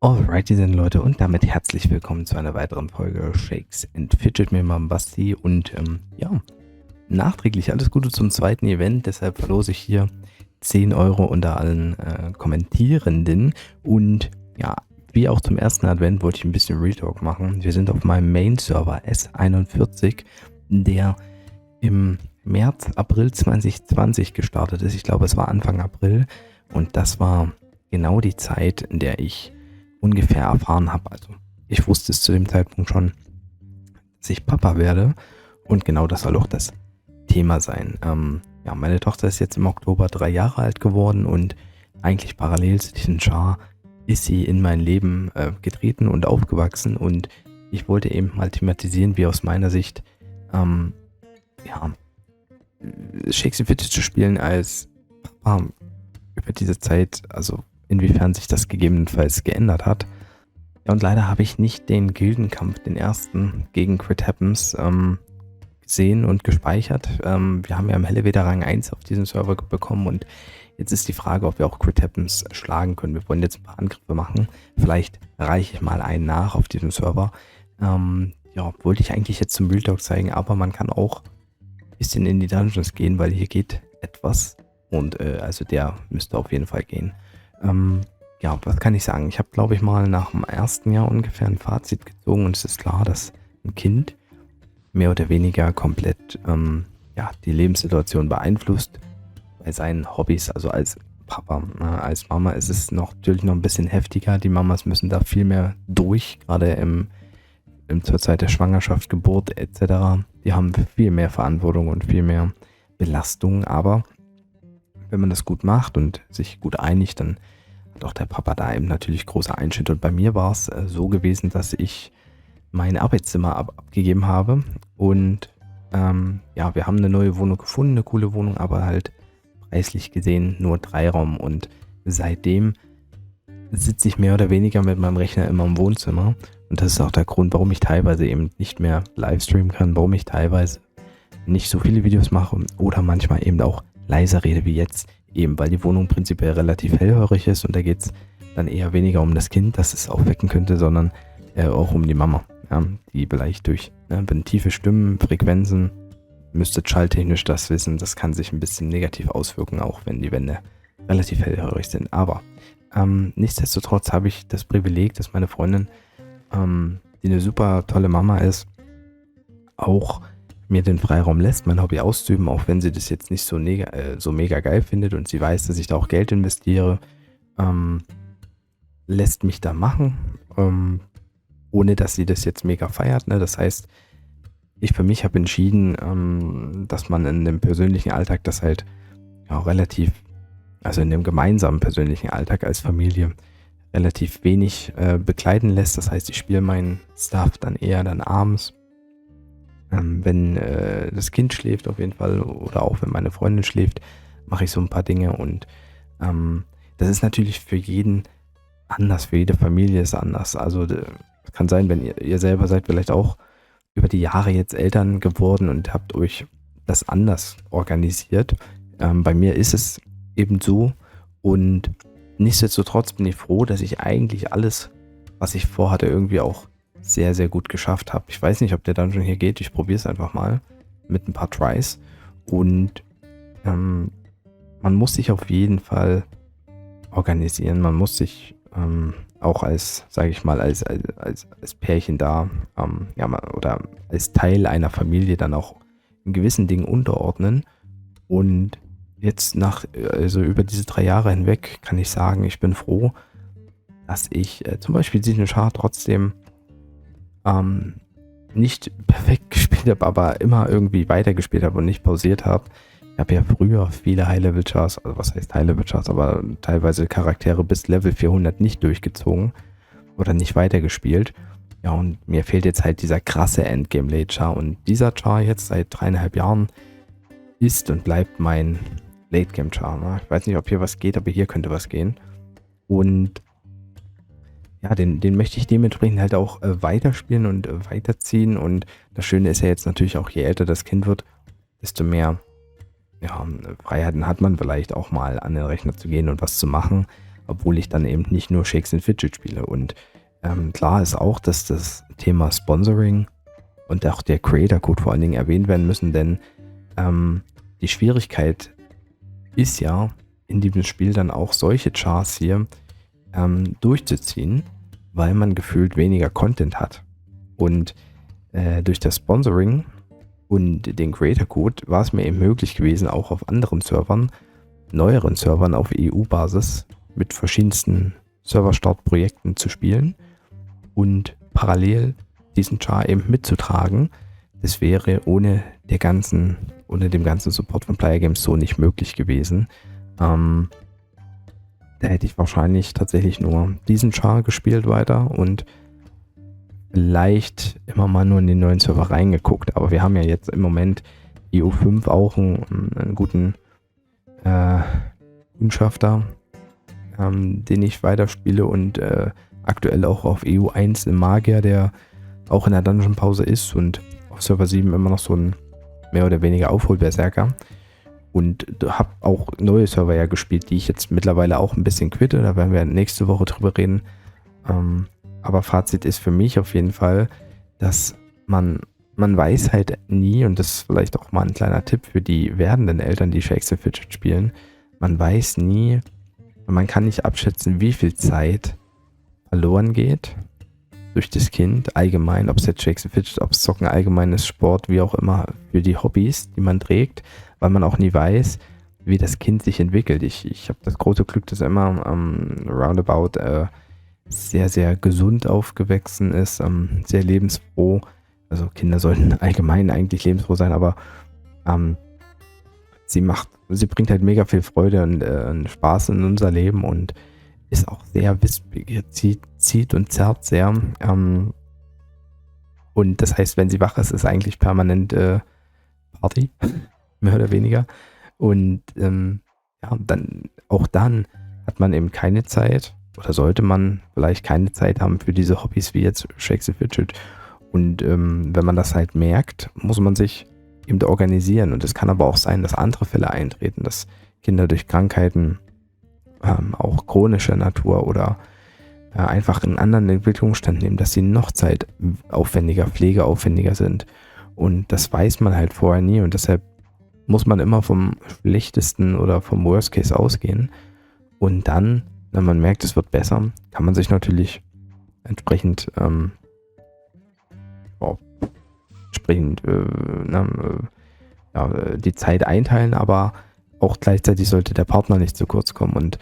Alrighty dann Leute und damit herzlich willkommen zu einer weiteren Folge Shakes and Fidget mit meinem Basti und ja, nachträglich alles Gute zum zweiten Event, deshalb verlose ich hier 10 Euro unter allen Kommentierenden und ja, wie auch zum ersten Advent wollte ich ein bisschen Retalk machen. Wir sind auf meinem Main-Server S41, der im März, April 2020 gestartet ist. Ich glaube, es war Anfang April und das war genau die Zeit, in der ich ungefähr erfahren habe. Also ich wusste es zu dem Zeitpunkt schon, dass ich Papa werde und genau das soll auch das Thema sein. Ja, meine Tochter ist jetzt im Oktober 3 Jahre alt geworden und eigentlich parallel zu diesem Char ist sie in mein Leben getreten und aufgewachsen und ich wollte eben mal thematisieren, wie aus meiner Sicht ja, Shakes and Fidget zu spielen als Papa über diese Zeit, also inwiefern sich das gegebenenfalls geändert hat. Ja, und leider habe ich nicht den Gildenkampf, den ersten gegen Crit Happens, gesehen und gespeichert. Wir haben ja im Elevator Rang 1 auf diesem Server bekommen und jetzt ist die Frage, ob wir auch Crit Happens schlagen können. Wir wollen jetzt ein paar Angriffe machen. Vielleicht reiche ich mal einen nach auf diesem Server. Ja, wollte ich eigentlich jetzt zum Real Talk zeigen, aber man kann auch ein bisschen in die Dungeons gehen, weil hier geht etwas und also der müsste auf jeden Fall gehen. Ja, was kann ich sagen? Ich habe, glaube ich, mal nach dem ersten Jahr ungefähr ein Fazit gezogen und es ist klar, dass ein Kind mehr oder weniger komplett ja, die Lebenssituation beeinflusst bei seinen Hobbys, also als Papa. Als Mama ist es natürlich noch ein bisschen heftiger. Die Mamas müssen da viel mehr durch, gerade zur Zeit der Schwangerschaft, Geburt etc. Die haben viel mehr Verantwortung und viel mehr Belastung, aber wenn man das gut macht und sich gut einigt, dann hat auch der Papa da eben natürlich große Einschnitt. Und bei mir war es so gewesen, dass ich mein Arbeitszimmer abgegeben habe und ja, wir haben eine neue Wohnung gefunden, eine coole Wohnung, aber halt preislich gesehen nur 3 Raum und seitdem sitze ich mehr oder weniger mit meinem Rechner immer im Wohnzimmer und das ist auch der Grund, warum ich teilweise eben nicht mehr livestreamen kann, warum ich teilweise nicht so viele Videos mache oder manchmal eben auch leiser rede wie jetzt, eben weil die Wohnung prinzipiell relativ hellhörig ist und da geht es dann eher weniger um das Kind, das es aufwecken könnte, sondern auch um die Mama, ja, die vielleicht durch wenn tiefe Stimmen, Frequenzen, müsstet schalltechnisch das wissen, das kann sich ein bisschen negativ auswirken, auch wenn die Wände relativ hellhörig sind. Aber nichtsdestotrotz habe ich das Privileg, dass meine Freundin, die eine super tolle Mama ist, auch mir den Freiraum lässt, mein Hobby auszuüben, auch wenn sie das jetzt nicht so mega geil findet und sie weiß, dass ich da auch Geld investiere, lässt mich da machen, ohne dass sie das jetzt mega feiert. Ne? Das heißt, ich für mich habe entschieden, dass man in dem persönlichen Alltag das halt ja, relativ, also in dem gemeinsamen persönlichen Alltag als Familie relativ wenig begleiten lässt. Das heißt, ich spiele meinen Stuff dann eher dann abends, wenn das Kind schläft auf jeden Fall oder auch wenn meine Freundin schläft, mache ich so ein paar Dinge und das ist natürlich für jeden anders, für jede Familie ist anders. Also es kann sein, wenn ihr selber seid vielleicht auch über die Jahre jetzt Eltern geworden und habt euch das anders organisiert. Bei mir ist es eben so und nichtsdestotrotz bin ich froh, dass ich eigentlich alles, was ich vorhatte, irgendwie auch sehr, sehr gut geschafft habe. Ich weiß nicht, ob der Dungeon hier geht. Ich probiere es einfach mal mit ein paar Tries. Und man muss sich auf jeden Fall organisieren. Man muss sich auch als, sage ich mal, als Pärchen da ja, oder als Teil einer Familie dann auch in gewissen Dingen unterordnen. Und jetzt also über diese 3 Jahre hinweg kann ich sagen, ich bin froh, dass ich zum Beispiel diesen Char trotzdem nicht perfekt gespielt habe, aber immer irgendwie weitergespielt habe und nicht pausiert habe. Ich habe ja früher viele High-Level-Chars, also was heißt High-Level-Chars, aber teilweise Charaktere bis Level 400 nicht durchgezogen oder nicht weitergespielt. Ja, und mir fehlt jetzt halt dieser krasse Endgame-Late-Char und dieser Char jetzt seit 3,5 Jahren ist und bleibt mein Late-Game-Char. Ne? Ich weiß nicht, ob hier was geht, aber hier könnte was gehen. Und ja, den möchte ich dementsprechend halt auch weiterspielen und weiterziehen. Und das Schöne ist ja jetzt natürlich auch, je älter das Kind wird, desto mehr ja, Freiheiten hat man vielleicht auch mal an den Rechner zu gehen und was zu machen. obwohl ich dann eben nicht nur Shakes and Fidget spiele. Und klar ist auch, dass das Thema Sponsoring und auch der Creator Code vor allen Dingen erwähnt werden müssen, denn die Schwierigkeit ist ja, in diesem Spiel dann auch solche Charts hier durchzuziehen, weil man gefühlt weniger Content hat. Und durch das Sponsoring und den Creator Code war es mir eben möglich gewesen, auch auf anderen Servern, neueren Servern auf EU-Basis mit verschiedensten Serverstartprojekten zu spielen und parallel diesen Char eben mitzutragen. Das wäre ohne dem ganzen Support von Player Games so nicht möglich gewesen. Da hätte ich wahrscheinlich tatsächlich nur diesen Char gespielt weiter und vielleicht immer mal nur in den neuen Server reingeguckt. Aber wir haben ja jetzt im Moment EU5 auch einen guten Kundschafter, den ich weiterspiele und aktuell auch auf EU1 einen Magier, der auch in der Dungeon-Pause ist und auf Server 7 immer noch so ein mehr oder weniger Aufholberserker. Und habe auch neue Server ja gespielt, die ich jetzt mittlerweile auch ein bisschen quitte. Da werden wir nächste Woche drüber reden. Aber Fazit ist für mich auf jeden Fall, dass man weiß halt nie, und das ist vielleicht auch mal ein kleiner Tipp für die werdenden Eltern, die Shakes and Fidget spielen, man weiß nie, man kann nicht abschätzen, wie viel Zeit verloren geht durch das Kind allgemein, ob es jetzt Shakes and Fidget, ob es Zocken allgemein ist, Sport, wie auch immer, für die Hobbys, die man trägt, weil man auch nie weiß, wie das Kind sich entwickelt. Ich habe das große Glück, dass er immer roundabout sehr, sehr gesund aufgewachsen ist, sehr lebensfroh. Also Kinder sollten allgemein eigentlich lebensfroh sein, aber sie bringt halt mega viel Freude und Spaß in unser Leben und ist auch sehr wissbegierig, zieht und zerrt sehr. Und das heißt, wenn sie wach ist, ist eigentlich permanent Party, mehr oder weniger. Und dann hat man eben keine Zeit oder sollte man vielleicht keine Zeit haben für diese Hobbys wie jetzt Shakes and Fidget. Und wenn man das halt merkt, muss man sich eben organisieren. Und es kann aber auch sein, dass andere Fälle eintreten, dass Kinder durch Krankheiten, auch chronischer Natur oder einfach einen anderen Entwicklungsstand nehmen, dass sie noch zeitaufwendiger, pflegeaufwendiger sind. Und das weiß man halt vorher nie und deshalb muss man immer vom schlechtesten oder vom Worst Case ausgehen. Und dann, wenn man merkt, es wird besser, kann man sich natürlich entsprechend die Zeit einteilen, aber auch gleichzeitig sollte der Partner nicht zu kurz kommen. Und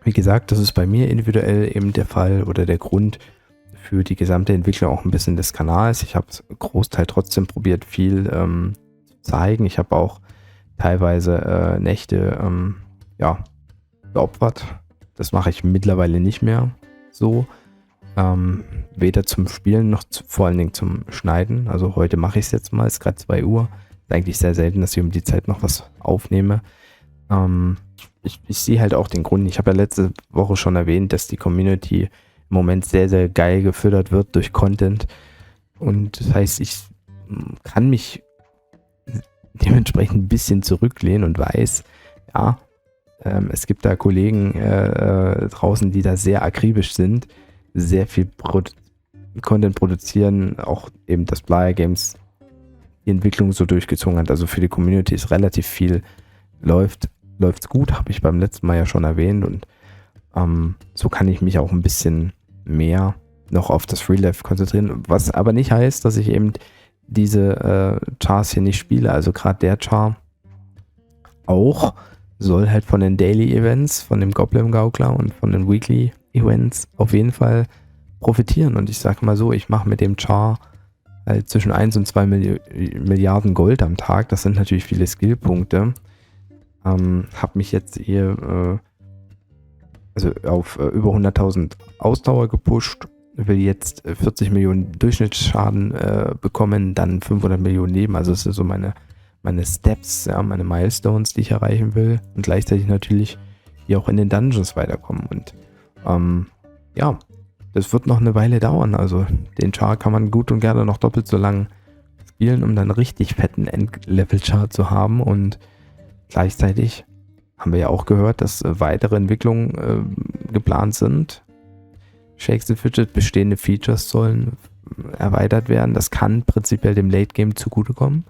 wie gesagt, das ist bei mir individuell eben der Fall oder der Grund für die gesamte Entwicklung auch ein bisschen des Kanals. Ich habe es Großteil trotzdem probiert, viel zu zeigen. Ich habe auch teilweise Nächte geopfert. Das mache ich mittlerweile nicht mehr so. Weder zum Spielen noch vor allen Dingen zum Schneiden. Also heute mache ich es jetzt mal, es ist gerade 2 Uhr. Ist eigentlich sehr selten, dass ich um die Zeit noch was aufnehme. Ich sehe halt auch den Grund. Ich habe ja letzte Woche schon erwähnt, dass die Community im Moment sehr, sehr geil gefüttert wird durch Content. Und das heißt, ich kann mich dementsprechend ein bisschen zurücklehnen und weiß, ja, es gibt da Kollegen draußen, die da sehr akribisch sind, sehr viel Content produzieren, auch eben das Player Games die Entwicklung so durchgezogen hat. Also für die Community ist relativ viel, läuft's gut, habe ich beim letzten Mal ja schon erwähnt und so kann ich mich auch ein bisschen mehr noch auf das Real Life konzentrieren, was aber nicht heißt, dass ich eben diese Chars hier nicht spiele. Also gerade der Char auch soll halt von den Daily Events, von dem Goblin Gaukler und von den Weekly Events auf jeden Fall profitieren. Und ich sage mal so, ich mache mit dem Char halt zwischen 1 und 2 Milliarden Gold am Tag. Das sind natürlich viele Skillpunkte. Habe mich jetzt hier auf über 100.000 Ausdauer gepusht. Will jetzt 40 Millionen Durchschnittsschaden bekommen, dann 500 Millionen Leben. Also das sind so meine Steps, ja, meine Milestones, die ich erreichen will. Und gleichzeitig natürlich hier auch in den Dungeons weiterkommen. Und das wird noch eine Weile dauern. Also den Char kann man gut und gerne noch doppelt so lang spielen, um dann richtig fetten Endlevel-Char zu haben. Und gleichzeitig haben wir ja auch gehört, dass weitere Entwicklungen geplant sind. Shakes and Fidget, bestehende Features sollen erweitert werden. Das kann prinzipiell dem Late Game zugutekommen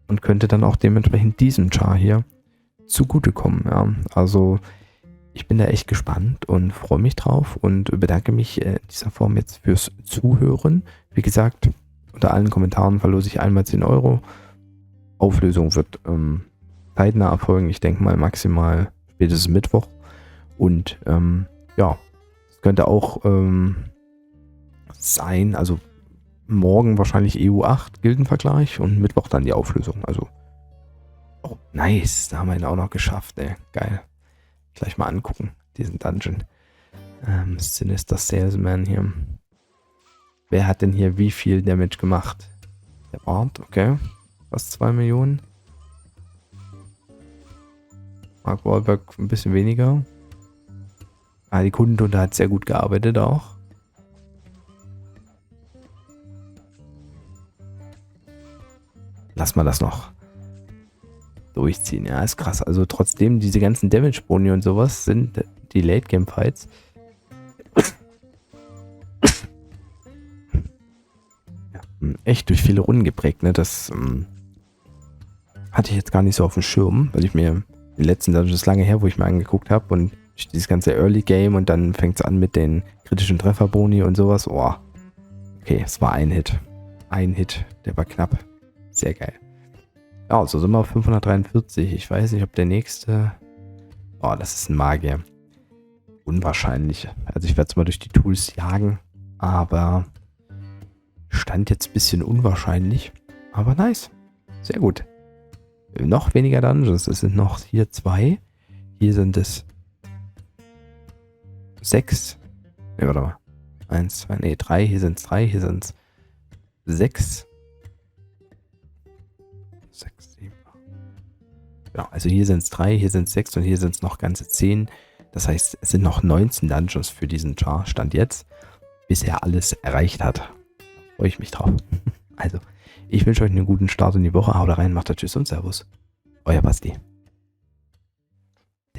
und könnte dann auch dementsprechend diesem Char hier zugutekommen. Ja. Also ich bin da echt gespannt und freue mich drauf und bedanke mich in dieser Form jetzt fürs Zuhören. Wie gesagt, unter allen Kommentaren verlose ich einmal 10 Euro. Auflösung wird zeitnah erfolgen. Ich denke mal maximal spätestens Mittwoch. Und ja, es könnte auch sein, also morgen wahrscheinlich EU8 Gildenvergleich und Mittwoch dann die Auflösung. Also, oh, nice, da haben wir ihn auch noch geschafft, ey. Geil. Gleich mal angucken, diesen Dungeon. Sinister Salesman hier. Wer hat denn hier wie viel Damage gemacht? Der Bart, okay. Fast 2 Millionen. Mark Wahlberg ein bisschen weniger. Die Kundenstunde hat sehr gut gearbeitet auch. Lass mal das noch durchziehen. Ja, ist krass. Also trotzdem diese ganzen Damage-Boni und sowas sind die Late-Game-Fights. Ja, echt durch viele Runden geprägt. Ne? Das hatte ich jetzt gar nicht so auf dem Schirm, weil ich mir den letzten Dungeon ist lange her, wo ich mir angeguckt habe und dieses ganze Early Game und dann fängt es an mit den kritischen Trefferboni und sowas. Oh, okay, es war ein Hit. Ein Hit, der war knapp. Sehr geil. Ja, so sind wir auf 543. Ich weiß nicht, ob der nächste... Oh, das ist ein Magier. Unwahrscheinlich. Also ich werde es mal durch die Tools jagen, aber stand jetzt ein bisschen unwahrscheinlich. Aber nice. Sehr gut. Noch weniger Dungeons. Es sind noch hier 2. Hier sind es 6. Ne, warte mal. 1, 2, ne, 3. Hier sind es 3. Hier sind es 6. 6, 7, 8. Genau, also hier sind es 3, hier sind es 6 und hier sind es noch ganze 10. Das heißt, es sind noch 19 Dungeons für diesen Char, Stand jetzt, bis er alles erreicht hat. Da freue ich mich drauf. Also, ich wünsche euch einen guten Start in die Woche. Haut rein, macht das, tschüss und servus. Euer Basti.